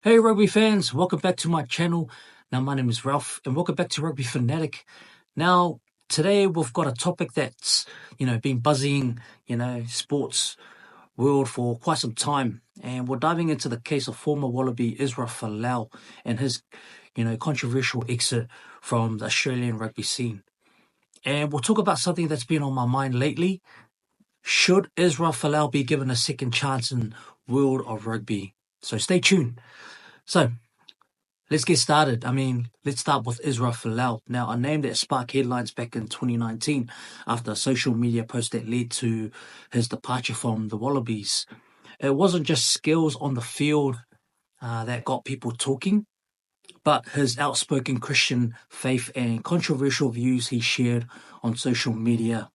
Hey rugby fans, welcome back to my channel. Now my name is Ralph and welcome back to Rugby Fanatic. Now today we've got a topic that's, been buzzing, sports world for quite some time. And we're diving into the case of former Wallaby Israel Folau and his, controversial exit from the Australian rugby scene. And we'll talk about something that's been on my mind lately. Should Israel Folau be given a second chance in world of rugby? So stay tuned. So let's get started. Let's start with Israel Folau. Now, a name that sparked headlines back in 2019 after a social media post that led to his departure from the Wallabies. It wasn't just skills on the field that got people talking, but his outspoken Christian faith and controversial views he shared on social media.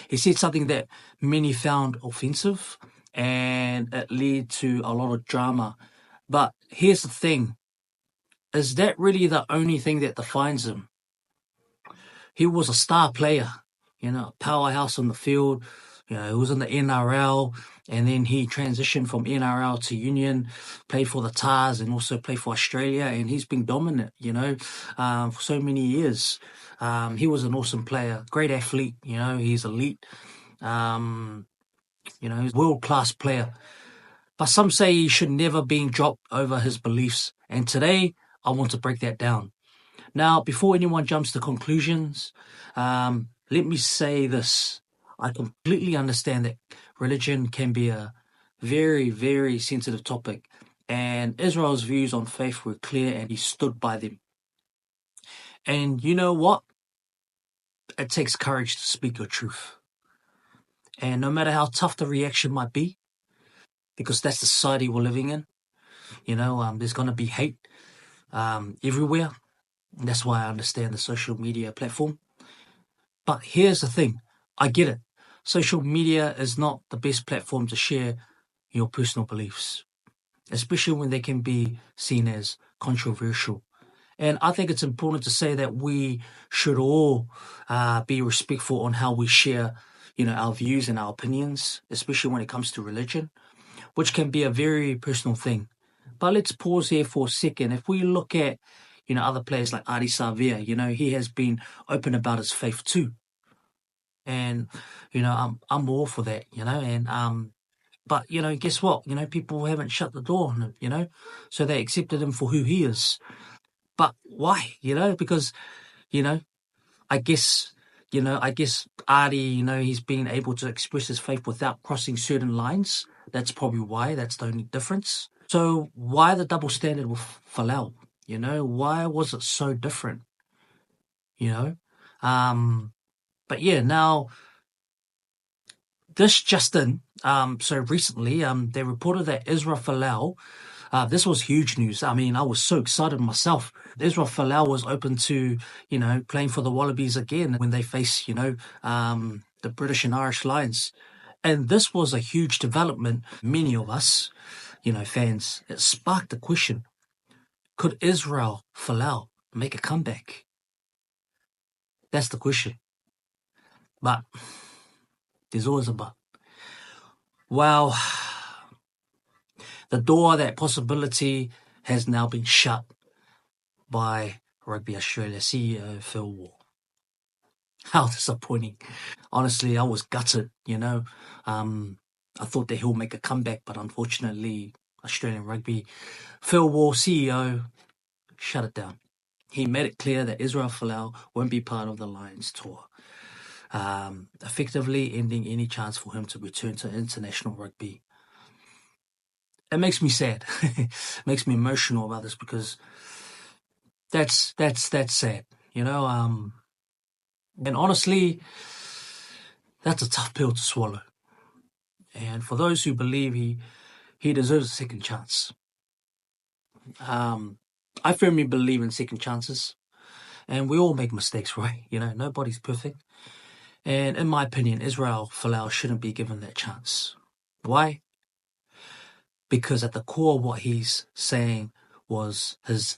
He said something that many found offensive, and it led to a lot of drama. But here's the thing. Is that really the only thing that defines him? He was a star player, a powerhouse on the field. He was in the NRL, and then he transitioned from NRL to Union, played for the Tars, and also played for Australia, and he's been dominant, for so many years. He was an awesome player, great athlete, he's elite, he's a world-class player. But some say he should never been dropped over his beliefs, and today I want to break that down. Now, before anyone jumps to conclusions, let me say this. I completely understand that religion can be a very, very sensitive topic, and Israel's views on faith were clear and he stood by them. And you know what? It takes courage to speak your truth. And no matter how tough the reaction might be, because that's the society we're living in, there's going to be hate everywhere. And that's why I understand the social media platform. But here's the thing. I get it. Social media is not the best platform to share your personal beliefs, especially when they can be seen as controversial. And I think it's important to say that we should all be respectful on how we share, our views and our opinions, especially when it comes to religion, which can be a very personal thing. But let's pause here for a second. If we look at, other players like Adi Savia, he has been open about his faith too. And, I'm all for that, but, guess what? People haven't shut the door on him, so they accepted him for who he is. But why? Because, you know, I guess, I guess Artie, he's been able to express his faith without crossing certain lines. That's probably why. That's the only difference. So why the double standard with Folau? Why was it so different? You know? But yeah, now this Justin, so recently, they reported that Israel Folau, this was huge news. I mean, I was so excited myself. Israel Folau was open to, playing for the Wallabies again when they face, the British and Irish Lions. And this was a huge development. Many of us, fans, it sparked the question, could Israel Folau make a comeback? That's the question. But there's always a but. Well, the door, that possibility, has now been shut by Rugby Australia CEO Phil Waugh. How disappointing. Honestly, I was gutted, I thought that he'll make a comeback, but unfortunately, Australian Rugby, Phil Waugh, CEO, shut it down. He made it clear that Israel Folau won't be part of the Lions tour, effectively ending any chance for him to return to international rugby. It makes me sad. It makes me emotional about this because that's sad, and honestly, that's a tough pill to swallow. And for those who believe he deserves a second chance, I firmly believe in second chances, and we all make mistakes, right? Nobody's perfect. And in my opinion, Israel Folau shouldn't be given that chance. Why? Because at the core of what he's saying was his,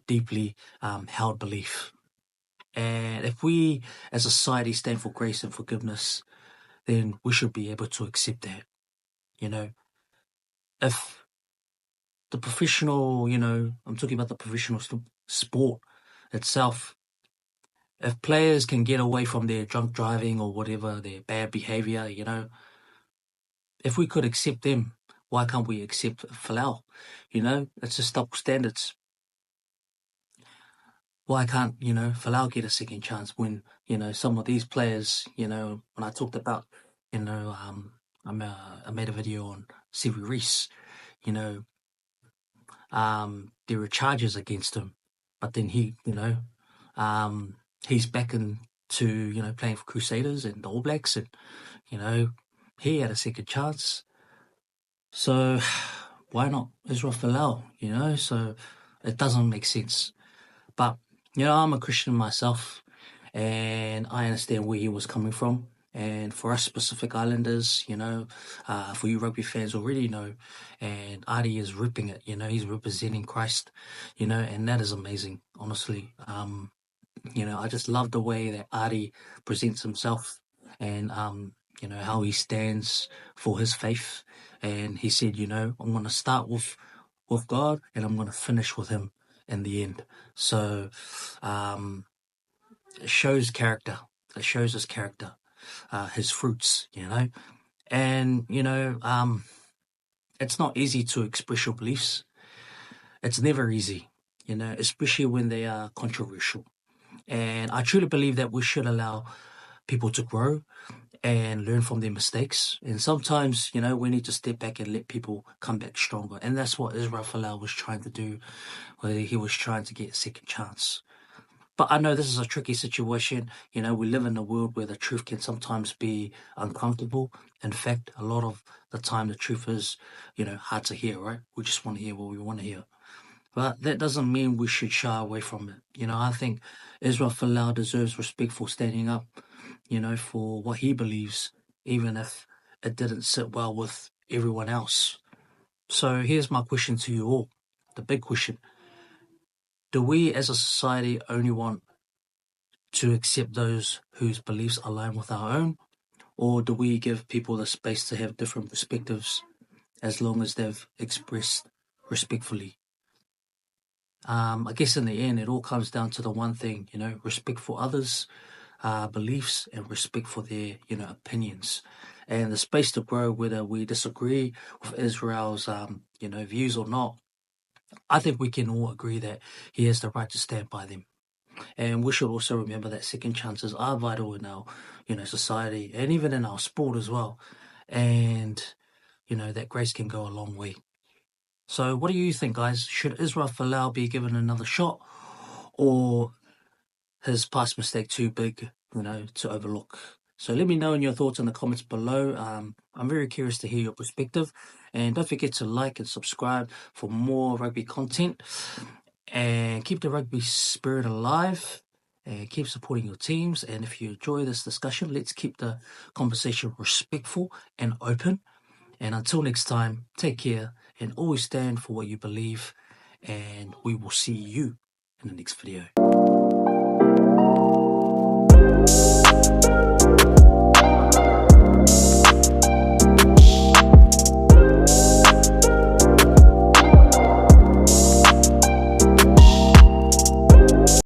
deeply held belief. And if we as a society stand for grace and forgiveness, then we should be able to accept that. If the professional, I'm talking about the professional sport itself. If players can get away from their drunk driving or whatever, their bad behavior, if we could accept them, why can't we accept Folau? It's just double standards. Why can't, Folau get a second chance when, some of these players, when I talked about, I made a video on Sevi Reece, there were charges against him, but then he's back into, playing for Crusaders and the All Blacks, and, he had a second chance. So why not Israel Folau, so it doesn't make sense. But, I'm a Christian myself, and I understand where he was coming from. And for us Pacific Islanders, for you rugby fans already know, and Adi is ripping it, he's representing Christ, and that is amazing, honestly. I just love the way that Adi presents himself, and, how he stands for his faith. And he said, I'm going to start with God, and I'm going to finish with him in the end. So it shows character. It shows his character, his fruits, And, it's not easy to express your beliefs. It's never easy, especially when they are controversial. And I truly believe that we should allow people to grow and learn from their mistakes. And sometimes, we need to step back and let people come back stronger. And that's what Israel Folau was trying to do, where he was trying to get a second chance. But I know this is a tricky situation. We live in a world where the truth can sometimes be uncomfortable. In fact, a lot of the time the truth is, hard to hear, right? We just want to hear what we want to hear. But that doesn't mean we should shy away from it. I think Israel Folau deserves respect for standing up, for what he believes, even if it didn't sit well with everyone else. So here's my question to you all, the big question. Do we as a society only want to accept those whose beliefs align with our own? Or do we give people the space to have different perspectives as long as they've expressed respectfully? I guess in the end, it all comes down to the one thing, respect for others' beliefs and respect for their, opinions. And the space to grow, whether we disagree with Israel's, views or not. I think we can all agree that he has the right to stand by them. And we should also remember that second chances are vital in our, society and even in our sport as well. And, that grace can go a long way. So what do you think, guys? Should Israel Folau be given another shot, or his past mistake too big, to overlook? So let me know in your thoughts in the comments below. I'm very curious to hear your perspective. And don't forget to like and subscribe for more rugby content. And keep the rugby spirit alive. And keep supporting your teams. And if you enjoy this discussion, let's keep the conversation respectful and open. And until next time, take care and always stand for what you believe. And we will see you in the next video.